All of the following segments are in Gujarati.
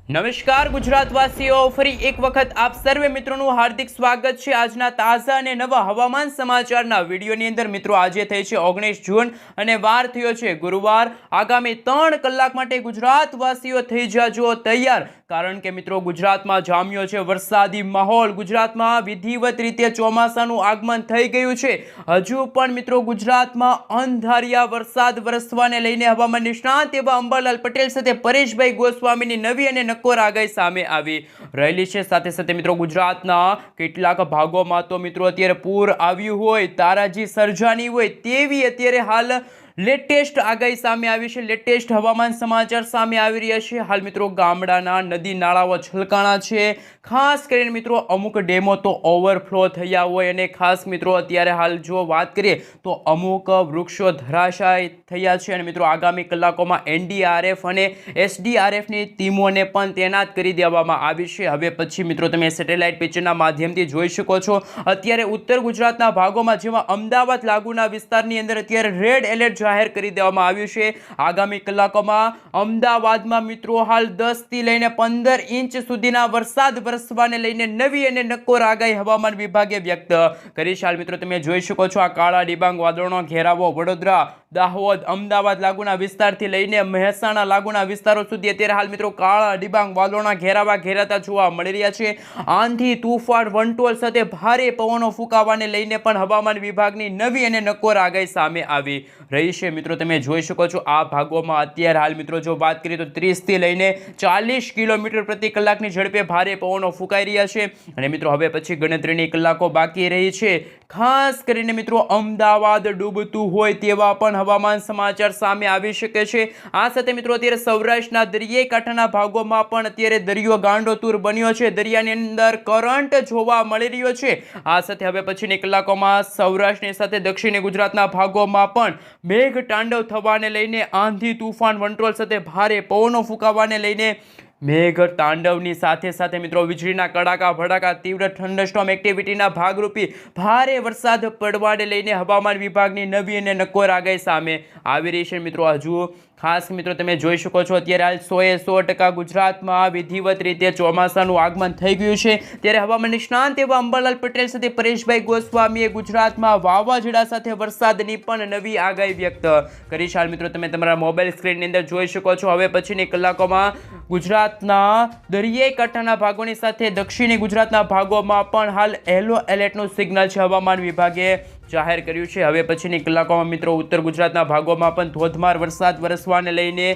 નમસ્કાર ગુજરાતવાસીઓ, ફરી એક વખત આપ સર્વે મિત્રોનું હાર્દિક સ્વાગત છે આજના તાજા અને નવા હવામાન સમાચારના વિડીયોની અંદર। મિત્રો આજે થઈ છે 19 જૂન અને વાર થયો છે ગુરુવાર। આગામી 3 કલાક માટે ગુજરાતવાસીઓ થઈ જાજો તૈયાર, કારણ કે મિત્રો ગુજરાતમાં જામ્યો છે વરસાદી માહોલ। ગુજરાતમાં વિધિવત રીતે ચોમાસાનું આગમન થઈ ગયું છે। હજુ પણ મિત્રો ગુજરાતમાં અંધારિયા વરસાદ વરસવાને લઈને હવામાન નિષ્ણાત એવા અંબાલાલ પટેલ સાથે પરેશભાઈ ગોસ્વામીની નવી અને નક્કોર આગાહી સામે આવી રહેલી છે। સાથે સાથે મિત્રો ગુજરાતના કેટલાક ભાગોમાં તો મિત્રો અત્યારે પૂર આવ્યું હોય, તારાજી સર્જાની હોય તેવી અત્યારે હાલ લેટેસ્ટ આગાહી સામે આવી છે। લેટેસ્ટ હવામાન સમાચાર સામે આવી રહ્યા છે। હાલ મિત્રો ગામડાના નદી નાળાઓ છલકાણા છે। ખાસ કરીને મિત્રો અમુક ડેમો તો ઓવરફ્લો થયા હોય, અને ખાસ મિત્રો અત્યારે હાલ જો વાત કરીએ તો અમુક વૃક્ષો ધરાશાય થયા છે। અને મિત્રો આગામી કલાકોમાં NDRF અને SDRFની ટીમોને પણ તૈનાત કરી દેવામાં આવી છે। હવે પછી મિત્રો તમે સેટેલાઇટ પિક્ચરના માધ્યમથી જોઈ શકો છો, અત્યારે ઉત્તર ગુજરાતના ભાગોમાં જેમાં અમદાવાદ લાગુના વિસ્તારની અંદર અત્યારે રેડ એલર્ટ જાહેર કરી દેવામાં આવ્યું છે। આગામી કલાકોમાં અમદાવાદમાં મિત્રો હાલ 10 થી લઈને 15 ઇંચ સુધીના વરસાદ વરસવાને લઈને નવી અને નક્કોર આગાહી હવામાન વિભાગે વ્યક્ત કરી છે। હાલ મિત્રો તમે જોઈ શકો છો આ કાળા ડિબાંગ વાદળનો ઘેરાવો વડોદરા, દાહોદ, અમદાવાદ લાગુના વિસ્તારથી લઈને મહેસાણા લાગુના વિસ્તારો સુધી અત્યારે હાલ મિત્રો કાળા ડિબાંગ વાદળોના ઘેરાવા ઘેરાતા જોવા મળી રહ્યા છે। આંધી, તૂફાન, વંટોળ સાથે ભારે પવનો ફૂંકાવાને લઈને પણ હવામાન વિભાગની નવી અને નક્કોર આગાહી સામે આવી રહી છે। મિત્રો તમે જોઈ શકો છો આ ભાગોમાં અત્યારે હાલ મિત્રો જો વાત કરીએ તો 30 થી લઈને 40 કિલોમીટર પ્રતિ કલાકની ઝડપે ભારે પવનો ફૂંકાઈ રહ્યા છે। અને મિત્રો હવે પછી ગણતરીની કલાકો બાકી રહી છે। ખાસ કરીને મિત્રો અમદાવાદ ડૂબતું હોય તેવા પણ હવામાન સમાચાર સામે આવી શકે છે। આ સાથે મિત્રો અત્યારે સૌરાષ્ટ્રના દરિયાઈ કાંઠાના ભાગોમાં પણ અત્યારે દરિયો ગાંડોતુર બન્યો છે। દરિયાની અંદર કરંટ જોવા મળી રહ્યો છે। આ સાથે હવે પછીની કલાકોમાં સૌરાષ્ટ્રની સાથે દક્ષિણી ગુજરાતના ભાગોમાં પણ મેઘ તાંડવ થવાને લઈને આંધી, તૂફાન, વંટોળ સાથે ભારે પવનો ફૂંકાવાને લઈને મેઘ તાંડવની સાથે સાથે મિત્રો વીજળીના કડાકા ભડાકા, તીવ્ર થંડરસ્ટોર્મ એક્ટિવિટીના ભાગરૂપી ભારે વરસાદ પડવાને લઈને હવામાન વિભાગની નવી અને નક્કોર આગાહી સામે આવી રહી છે। મિત્રો હજુ ખાસ મિત્રો તમે જોઈ શકો છો અત્યારે હાલ 100% ગુજરાતમાં વિધિવત રીતે ચોમાસાનું આગમન થઈ ગયું છે। ત્યારે હવામાન નિષ્ણાંત એવા અંબાલાલ પટેલ સાથે પરેશભાઈ ગોસ્વામીએ ગુજરાતમાં વાવાઝોડા સાથે વરસાદની પણ નવી આગાહી વ્યક્ત કરી છે। હાલ મિત્રો તમે તમારા મોબાઈલ સ્ક્રીનની અંદર જોઈ શકો છો હવે પછીની કલાકોમાં ગુજરાતના દરિયાઈ કાંઠાના ભાગોની સાથે દક્ષિણી ગુજરાતના ભાગોમાં પણ હાલ યલો એલર્ટનું સિગ્નલ છે હવામાન વિભાગે જાહેર કર્યું છે। હવે પછીની કલાકોમાં મિત્રો ઉત્તર ગુજરાતના ભાગોમાં પણ ધોધમાર વરસાદ વરસવાને લઈને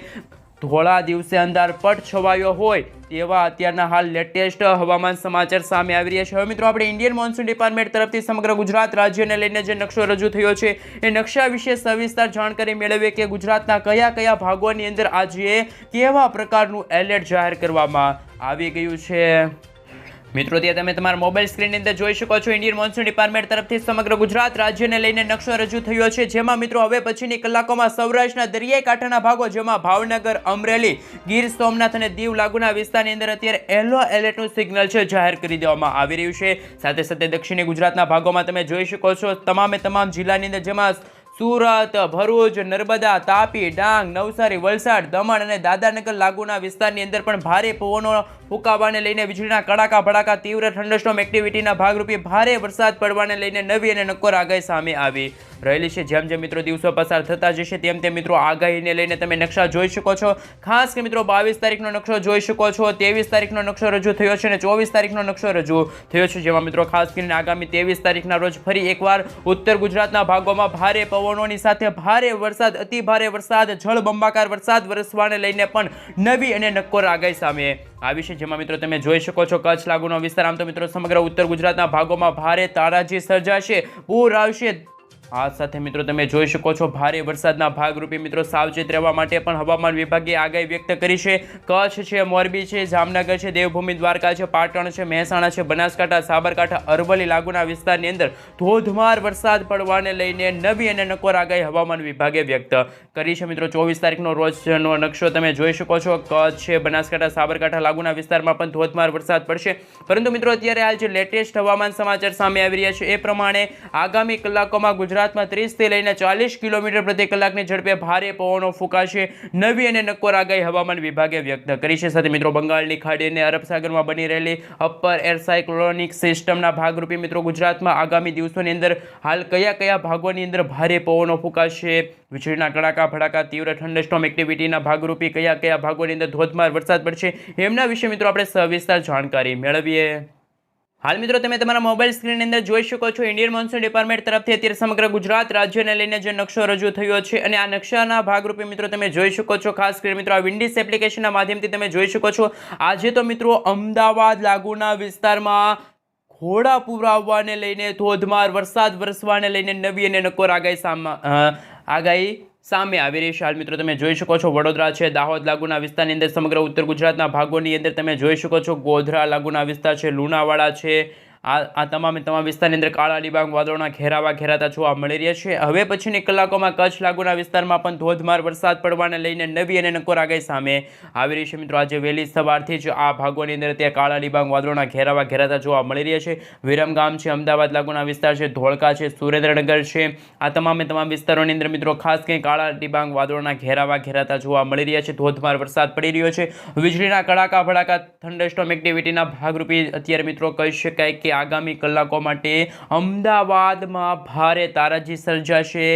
ધોળા દિવસે અંધારપટ છવાયો હોય તેવા અત્યારના હાલ લેટેસ્ટ હવામાન સમાચાર સામે આવી રહ્યા છે। હવે મિત્રો આપણે ઇન્ડિયન મોન્સૂન ડિપાર્ટમેન્ટ તરફથી સમગ્ર ગુજરાત રાજ્યને લઈને જે નકશો રજૂ થયો છે એ નકશા વિશે સવિસ્તાર જાણકારી મેળવીએ કે ગુજરાતના કયા કયા ભાગોની અંદર આજે કેવા પ્રકારનું એલર્ટ જાહેર કરવામાં આવી ગયું છે। મિત્રો ત્યાં તમે તમારા મોબાઈલ સ્ક્રીનની અંદર જોઈ શકો છો ઇન્ડિયન મોન્સૂન ડિપાર્ટમેન્ટ તરફથી સમગ્ર ગુજરાત રાજ્યને લઈને નકશો રજૂ થયો છે, જેમાં મિત્રો હવે પછીની કલાકોમાં સૌરાષ્ટ્રના દરિયાઈ કાંઠાના ભાગો જેમાં ભાવનગર, અમરેલી, ગીર સોમનાથ અને દીવ લાગુના વિસ્તારની અંદર અત્યારે યલો એલર્ટનું સિગ્નલ છે જાહેર કરી દેવામાં આવી રહ્યું છે। સાથે સાથે દક્ષિણી ગુજરાતના ભાગોમાં તમે જોઈ શકો છો તમામ જિલ્લાની અંદર જેમાં સુરત, ભરૂચ, નર્મદા, તાપી, ડાંગ, નવસારી, વલસાડ, દમણ અને દાદરાનગર લાગુના વિસ્તારની અંદર પણ ભારે પવનો ફૂંકાવાને લઈને વીજળીના કડાકા ભડાકા, તીવ્ર થંડરસ્ટોર્મ એક્ટિવિટીના ભાગરૂપે ભારે વરસાદ પડવાને લઈને નવી અને નક્કોર આગાહી સામે આવી રહેલી છે। જેમ જેમ મિત્રો દિવસો પસાર થતા જશે તેમ તેમ મિત્રો આગાહીને લઈને તમે નકશા જોઈ શકો છો। ખાસ કે મિત્રો 22 તારીખનો નકશો જોઈ શકો છો, 23 તારીખનો નકશો રજૂ થયો છે અને 24 તારીખનો નકશો રજૂ થયો છે, જેમાં મિત્રો ખાસ કરીને આગામી 23 તારીખના રોજ ફરી એકવાર ઉત્તર ગુજરાતના ભાગોમાં ભારે પવનોની સાથે ભારે વરસાદ, અતિ ભારે વરસાદ, જળબંબાકાર વરસાદ વરસવાને લઈને પણ નવી અને નક્કોર આગાહી સામે આવી છે, જેમાં મિત્રો તમે જોઈ શકો છો કચ્છ લાગુનો વિસ્તાર, આમ તો મિત્રો સમગ્ર ઉત્તર ગુજરાતના ભાગોમાં ભારે તારાજી સર્જાશે, પૂર આવશે। આ સાથે મિત્રો તમે જોઈ શકો છો ભારે વરસાદના ભાગરૂપે મિત્રો સાવચેત રહેવા માટે પણ હવામાન વિભાગે આગાહી વ્યક્ત કરી છે। કચ્છ છે, મોરબી છે, જામનગર છે, દેવભૂમિ દ્વારકા છે, પાટણ છે, મહેસાણા છે, બનાસકાંઠા, સાબરકાંઠા, અરવલ્લી લાગુના વિસ્તારની અંદર ધોધમાર વરસાદ પડવાને લઈને નવી અને નક્કોર આગાહી હવામાન વિભાગે વ્યક્ત કરી છે। મિત્રો 24 તારીખનો રોજનો નકશો તમે જોઈ શકો છો, કચ્છ છે, બનાસકાંઠા, સાબરકાંઠા લાગુના વિસ્તારમાં પણ ધોધમાર વરસાદ પડશે। પરંતુ મિત્રો અત્યારે હાલ જે લેટેસ્ટ હવામાન સમાચાર સામે આવી રહ્યા છે એ પ્રમાણે આગામી કલાકોમાં ગુજરાત ગુજરાતમાં 30 થી લઈને 40 કિલોમીટર પ્રતિ કલાકની ઝડપે ભારે પવનો ફૂંકાશે, નવી અને નક્કોર આગાહી હવામાન વિભાગે વ્યક્ત કરી છે. સાથે મિત્રો બંગાળની ખાડી અને અરબ સાગરમાં બની રહેલી અપર એર સાયક્લોનિક સિસ્ટમના ભાગરૂપે મિત્રો ગુજરાતમાં આગામી દિવસોની અંદર હાલ કયા ભાગોની અંદર ભારે પવનો ફૂંકાશે, વીજળીના કડાકા ભડાકા, તીવ્ર થંડરસ્ટોર્મ એક્ટિવિટીના ભાગરૂપે કયા ભાગોની અંદર ધોધમાર વરસાદ પડશે, એમના વિશે મિત્રો આપણે સવિસ્તાર જાણકારી મેળવીએ. હાલ મિત્રો તમે તમારા મોબાઈલ સ્ક્રીનની અંદર જોઈ શકો છો ઇન્ડિયન મોન્સૂન ડિપાર્ટમેન્ટ તરફથી અત્યારે સમગ્ર ગુજરાત રાજ્યને લઈને જે નકશો રજૂ થયો છે અને આ નકશાના ભાગરૂપે મિત્રો તમે જોઈ શકો છો, ખાસ કરીને મિત્રો આ વિન્ડીઝ એપ્લિકેશનના માધ્યમથી તમે જોઈ શકો છો. આજે તો મિત્રો અમદાવાદ લાગુના વિસ્તારમાં ઘોડાપૂર આવવાને લઈને ધોધમાર વરસાદ વરસવાને લઈને નવી અને નક્કોર આગાહી સામે આવી રહી છે. હાલ મિત્રો તમે જોઈ શકો છો વડોદરા છે, દાહોદ લાગુના વિસ્તારની અંદર સમગ્ર ઉત્તર ગુજરાતના ભાગોની અંદર તમે જોઈ શકો છો ગોધરા લાગુના વિસ્તાર છે, લુણાવાડા છે, આ તમામ વિસ્તારની અંદર કાળા ડિબાંગ વાદળોના ઘેરાતા જોવા મળી રહ્યા છે. હવે પછીની કલાકોમાં કચ્છ લાગુના વિસ્તારમાં પણ ધોધમાર વરસાદ પડવાને લઈને નવી અને નક્કોર આગાહી સામે આવી રહી છે. મિત્રો આજે વહેલી સવારથી જ આ ભાગોની અંદર ત્યાં કાળા ડિબાંગ વાદળોના ઘેરાતા જોવા મળી રહ્યા છે. વિરમગામ છે, અમદાવાદ લાગુના વિસ્તાર છે, ધોળકા છે, સુરેન્દ્રનગર છે, આ તમામ વિસ્તારોની અંદર મિત્રો ખાસ કંઈ કાળા ડિબાંગ વાદળોના ઘેરાતા જોવા મળી રહ્યા છે. ધોધમાર વરસાદ પડી રહ્યો છે, વીજળીના કડાકા ભડાકા, થંડરસ્ટોર્મ એક્ટિવિટીના ભાગરૂપે અત્યારે મિત્રો કહી શકાય કે આગામી કલાકો માટે અમદાવાદમાં ભારે તારાજી સર્જાશે,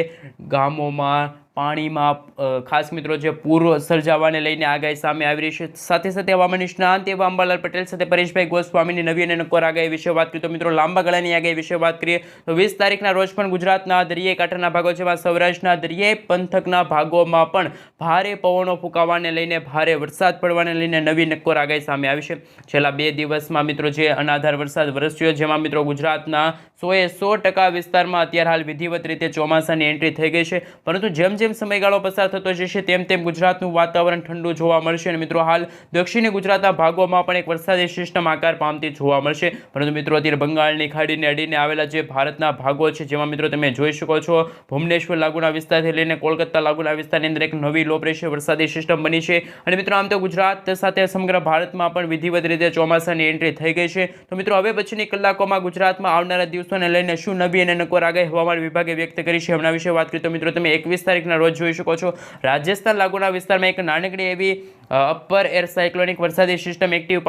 ગામોમાં પાણીમાં ખાસ મિત્રો જે પૂર સર્જાવાને લઈને આગાહી સામે આવી રહી છે. સાથે હવામાન નિષ્ણાંત એવા અંબાલાલ પટેલ સાથે પરેશભાઈ ગોસ્વામીની નવી અને નક્કોર આગાહી વિશે વાત કરીએ તો મિત્રો લાંબા ગાળાની આગાહી વિશે વાત કરીએ તો 20 તારીખના રોજ પણ ગુજરાતના દરિયાઈ કાંઠાના ભાગો જેવા સૌરાષ્ટ્રના દરિયાઈ પંથકના ભાગોમાં પણ ભારે પવનો ફૂંકાવાને લઈને ભારે વરસાદ પડવાને લઈને નવી નક્કોર આગાહી સામે આવી છે. છેલ્લા 2 દિવસમાં મિત્રો જે અનાધાર વરસાદ વરસ્યો જેમાં મિત્રો ગુજરાતના 100% વિસ્તારમાં અત્યારે હાલ વિધિવત રીતે ચોમાસાની એન્ટ્રી થઈ ગઈ છે. પરંતુ જેમ સમયગાળો પસાર થતો જશે તેમ ગુજરાતનું વાતાવરણ ઠંડુ જોવા મળશે અને મિત્રો હાલ દક્ષિણી ગુજરાતના ભાગોમાં પણ એક વરસાદી સિસ્ટમ આકાર પામતી જોવા મળશે. પરંતુ મિત્રો અત્યારે બંગાળની ખાડીને અડીને આવેલા જે ભારતના ભાગો છે જેમાં મિત્રો તમે જોઈ શકો છો ભુવનેશ્વર લાગુના વિસ્તારથી લઈને કોલકાતા લાગુના વિસ્તારની અંદર એક નવી લો પ્રેશર વરસાદી સિસ્ટમ બની છે અને મિત્રો આમ તો ગુજરાત સાથે સમગ્ર ભારતમાં પણ વિધિવત રીતે ચોમાસાની એન્ટ્રી થઈ ગઈ છે. તો મિત્રો હવે પછીની કલાકોમાં ગુજરાતમાં આવનારા દિવસોને લઈને શું નવી અને નક્કોર આગાહી હવામાન વિભાગે વ્યક્ત કરી છે એમના વિશે વાત કરીએ તો મિત્રો તમે 21 તારીખના રોજ જોઈ શકો છો રાજસ્થાન લાગુના વિસ્તારમાં એક નાનકડી એવી અપર એર સાયક્લોનિક વરસાદી સિસ્ટમ એક્ટિવ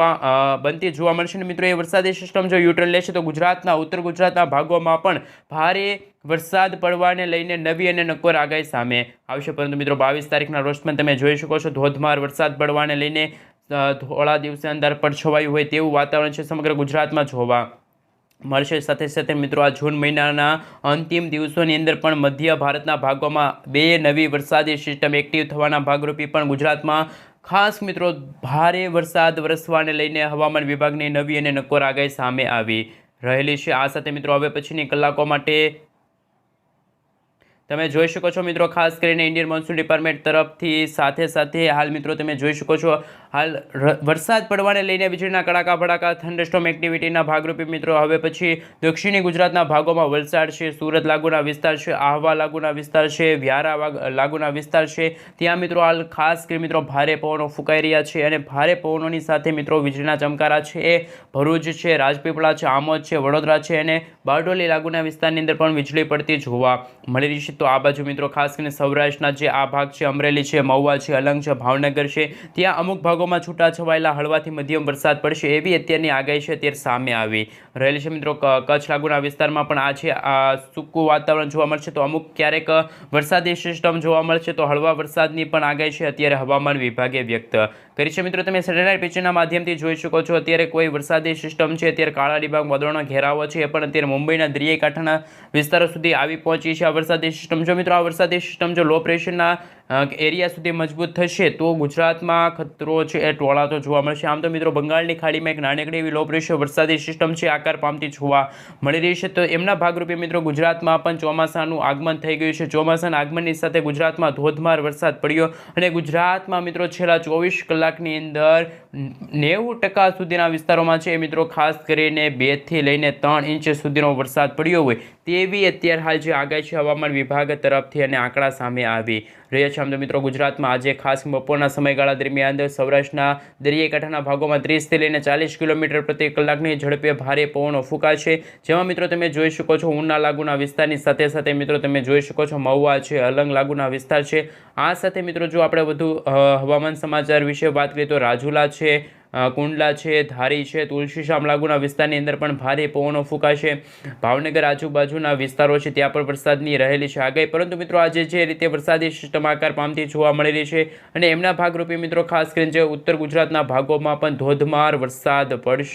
બનતી જોવા મળશે. મિત્રો એ વરસાદી સિસ્ટમ જો યુટર્ન લેશે તો ગુજરાતના ઉત્તર ગુજરાતના ભાગોમાં પણ ભારે વરસાદ પડવાને લઈને નવી અને નક્કોર આગાહી સામે આવશે. પરંતુ મિત્રો 22 તારીખના રોજ પણ તમે જોઈ શકો છો ધોધમાર વરસાદ પડવાને લઈને થોડા દિવસે અંધારપટ છવાયું હોય તેવું વાતાવરણ છે સમગ્ર ગુજરાતમાં જોવા મળશે. સાથે મિત્રો આ જૂન મહિનાના અંતિમ દિવસોની અંદર પણ મધ્ય ભારતના ભાગોમાં 2 નવી વરસાદી સિસ્ટમ એક્ટિવ થવાના ભાગરૂપે પણ ગુજરાતમાં ખાસ મિત્રો ભારે વરસાદ વરસવાને લઈને હવામાન વિભાગની નવી અને નક્કોર આગાહી સામે આવી રહેલી છે. આ સાથે મિત્રો હવે પછીની કલાકો માટે તમે જોઈ શકો છો મિત્રો ખાસ કરીને ઇન્ડિયન મોન્સૂન ડિપાર્ટમેન્ટ તરફથી સાથે હાલ મિત્રો તમે જોઈ શકો છો હાલ વરસાદ પડવાને લઈને વીજળીના કડાકા ભડાકા થંડરસ્ટોર્મ એક્ટિવિટીના ભાગરૂપે મિત્રો હવે પછી દક્ષિણી ગુજરાતના ભાગોમાં વલસાડ છે, સુરત લાગુના વિસ્તાર છે, આહવા લાગુના વિસ્તાર છે, વ્યારા લાગુના વિસ્તાર છે, ત્યાં મિત્રો હાલ ખાસ કરીને મિત્રો ભારે પવનો ફૂંકાઈ રહ્યા છે અને ભારે પવનોની સાથે મિત્રો વીજળીના ચમકારા છે, ભરૂચ છે, રાજપીપળા છે, આમોદ છે, વડોદરા છે અને બારડોલી લાગુના વિસ્તારની અંદર પણ વીજળી પડતી જોવા મળી રહી છે. તો આ બાજુ મિત્રો ખાસ કરીને સૌરાષ્ટ્રના જે આ ભાગ છે અમરેલી છે, મહુવા છે, અલંગ છે, ભાવનગર છે, ત્યાં અમુક ભાગોમાં છૂટાછવાયેલા હળવાથી મધ્યમ વરસાદ પડશે એવી અત્યારની આગાહી છે અત્યારે સામે આવી રહેલી છે. મિત્રો કચ્છ લાગુના વિસ્તારમાં પણ આજે આ સૂકું વાતાવરણ જોવા મળશે તો અમુક ક્યારેક વરસાદી સિસ્ટમ જોવા મળશે તો હળવા વરસાદની પણ આગાહી છે અત્યારે હવામાન વિભાગે વ્યક્ત કરી છે. મિત્રો તમે સેટેલાઇટ પિક્ચરના માધ્યમથી જોઈ શકો છો અત્યારે કોઈ વરસાદી સિસ્ટમ છે અત્યારે કાળા ડિબાંગ વાદળોનો ઘેરાવો છે એ પણ અત્યારે મુંબઈના દરિયાઈ કાંઠાના વિસ્તારો સુધી આવી પહોંચી છે. આ વરસાદી સિસ્ટમ જો મિત્રો આ વરસાદી સિસ્ટમ જો લો પ્રેશરના એરિયા સુધી મજબૂત થશે તો ગુજરાતમાં ખતરો છે એ ટોળાતો જોવા મળશે. આમ તો મિત્રો બંગાળની ખાડીમાં એક નાનકડી એવી લો પ્રેશર વરસાદી સિસ્ટમ છે આકાર પામતી જોવા મળી રહી છે. તો એમના ભાગરૂપે મિત્રો ગુજરાતમાં પણ ચોમાસાનું આગમન થઈ ગયું છે. ચોમાસાના આગમનની સાથે ગુજરાતમાં ધોધમાર વરસાદ પડ્યો અને ગુજરાતમાં મિત્રો છેલ્લા 24 કલાકની અંદર 90% સુધીના વિસ્તારોમાં છે મિત્રો ખાસ કરીને 2 થી લઈને 3 ઇંચ સુધીનો વરસાદ પડ્યો હોય તેવી અત્યારે હાલ જે આગાહી છે હવામાન વિભાગ તરફથી અને આંકડા સામે આવી રહ્યા છે. આમ તો મિત્રો ગુજરાતમાં આજે ખાસ બપોરના સમયગાળા દરમિયાન સૌરાષ્ટ્રના દરિયાઈ કાંઠાના ભાગોમાં 30થી લઈને 40 કિલોમીટર પ્રતિ કલાકની ઝડપે ભારે પવનો ફૂંકાશે. જેમાં મિત્રો તમે જોઈ શકો છો ઉના લાગુના વિસ્તારની સાથે સાથે મિત્રો તમે જોઈ શકો છો મહુવા છે, અલંગ લાગુના વિસ્તાર છે. આ સાથે મિત્રો જો આપણે વધુ હવામાન સમાચાર વિશે વાત કરીએ તો રાજુલા છે, કુંડલા છે, ધારી છે, તુલસીશ્યામ લાગુના વિસ્તારની અંદર પણ ભારે પવનો ફૂંકાશે. ભાવનગર આજુબાજુના વિસ્તારો છે ત્યાં પણ વરસાદની રહેલી છે આગાહી. પરંતુ મિત્રો આજે જે રીતે વરસાદી સિસ્ટમ આકાર પામતી જોવા મળી રહી છે અને એમના ભાગરૂપે મિત્રો ખાસ કરીને જે ઉત્તર ગુજરાતના ભાગોમાં પણ ધોધમાર વરસાદ પડશે.